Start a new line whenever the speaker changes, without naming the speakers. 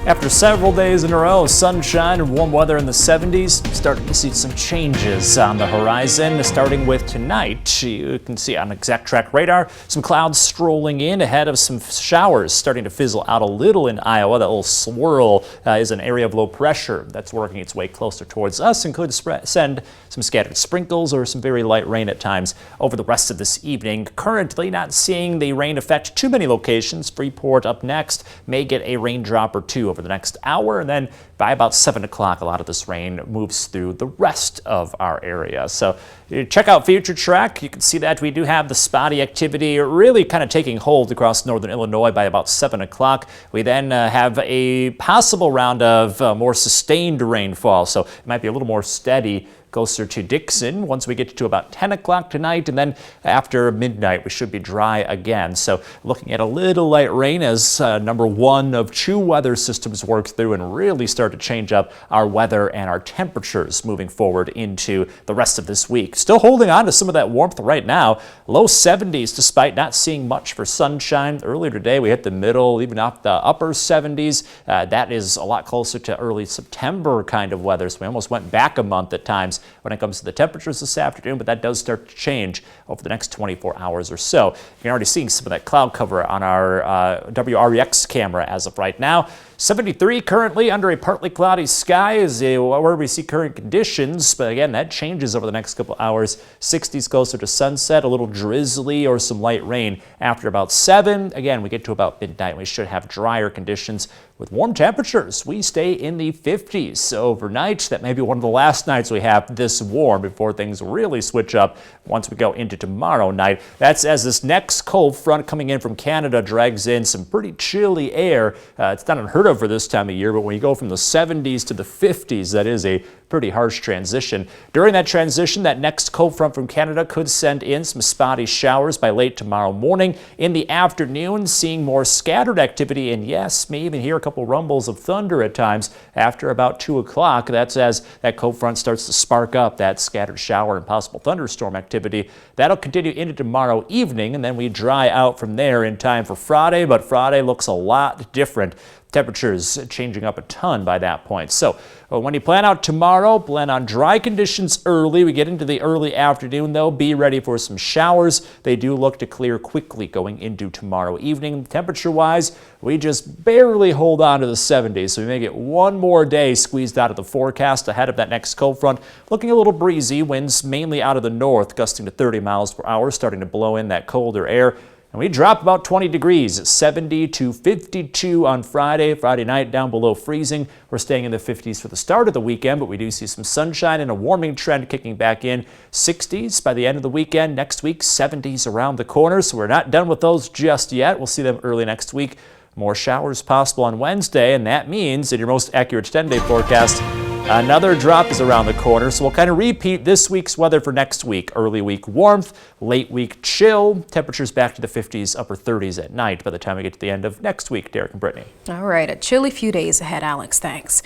After several days in a row of sunshine and warm weather in the 70s, starting to see some changes on the horizon. Starting with tonight, you can see on Exact Track radar some clouds strolling in ahead of some showers starting to fizzle out a little in Iowa. That little swirl is an area of low pressure that's working its way closer towards us and could send some scattered sprinkles or some very light rain at times over the rest of this evening. Currently not seeing the rain affect too many locations. Freeport up next may get a raindrop or two over the next hour, and then by about 7 o'clock, a lot of this rain moves through the rest of our area. So check out Future Track. You can see that we do have the spotty activity really kind of taking hold across northern Illinois by about 7 o'clock. We then have a possible round of more sustained rainfall, so it might be a little more steady closer to Dixon once we get to about 10 o'clock tonight, and then after midnight we should be dry again. So looking at a little light rain as number one of two weather systems work through and really start to change up our weather and our temperatures moving forward into the rest of this week. Still holding on to some of that warmth right now. Low 70s despite not seeing much for sunshine. Earlier today we hit the middle, even up the upper 70s. That is a lot closer to early September kind of weather, so we almost went back a month at times when it comes to the temperatures this afternoon, but that does start to change over the next 24 hours or so. You're already seeing some of that cloud cover on our WREX camera as of right now. 73 currently under a partly cloudy sky is where we see current conditions, but again, that changes over the next couple hours. 60s closer to sunset, a little drizzly or some light rain after about 7. Again, we get to about midnight. We should have drier conditions with warm temperatures. We stay in the 50s overnight. That may be one of the last nights we have this warm before things really switch up once we go into tomorrow night. That's as this next cold front coming in from Canada drags in some pretty chilly air. It's not unheard of for this time of year, but when you go from the 70s to the 50s, that is a pretty harsh transition. During that transition, that next cold front from Canada could send in some spotty showers by late tomorrow morning. In the afternoon, seeing more scattered activity, and yes, may even hear a couple rumbles of thunder at times after about 2 o'clock. That's as that cold front starts to spark up that scattered shower and possible thunderstorm activity. That'll continue into tomorrow evening, and then we dry out from there in time for Friday, but Friday looks a lot different. Temperatures changing up a ton by that point. So when you plan out tomorrow, plan on dry conditions early. We get into the early afternoon, though. Be ready for some showers. They do look to clear quickly going into tomorrow evening. Temperature-wise, we just barely hold on to the 70s, so we may get one more day squeezed out of the forecast ahead of that next cold front. Looking a little breezy, winds mainly out of the north, gusting to 30 miles per hour, starting to blow in that colder air. And we drop about 20 degrees, 70 to 52 on Friday. Friday night down below freezing. We're staying in the 50s for the start of the weekend, but we do see some sunshine and a warming trend kicking back in. 60s by the end of the weekend. Next week, 70s around the corner. So we're not done with those just yet. We'll see them early next week. More showers possible on Wednesday, and that means in your most accurate 10-day forecast, another drop is around the corner, so we'll kind of repeat this week's weather for next week. Early week warmth, late week chill, temperatures back to the 50s, upper 30s at night by the time we get to the end of next week. Derek and Brittany.
All right, a chilly few days ahead, Alex. Thanks.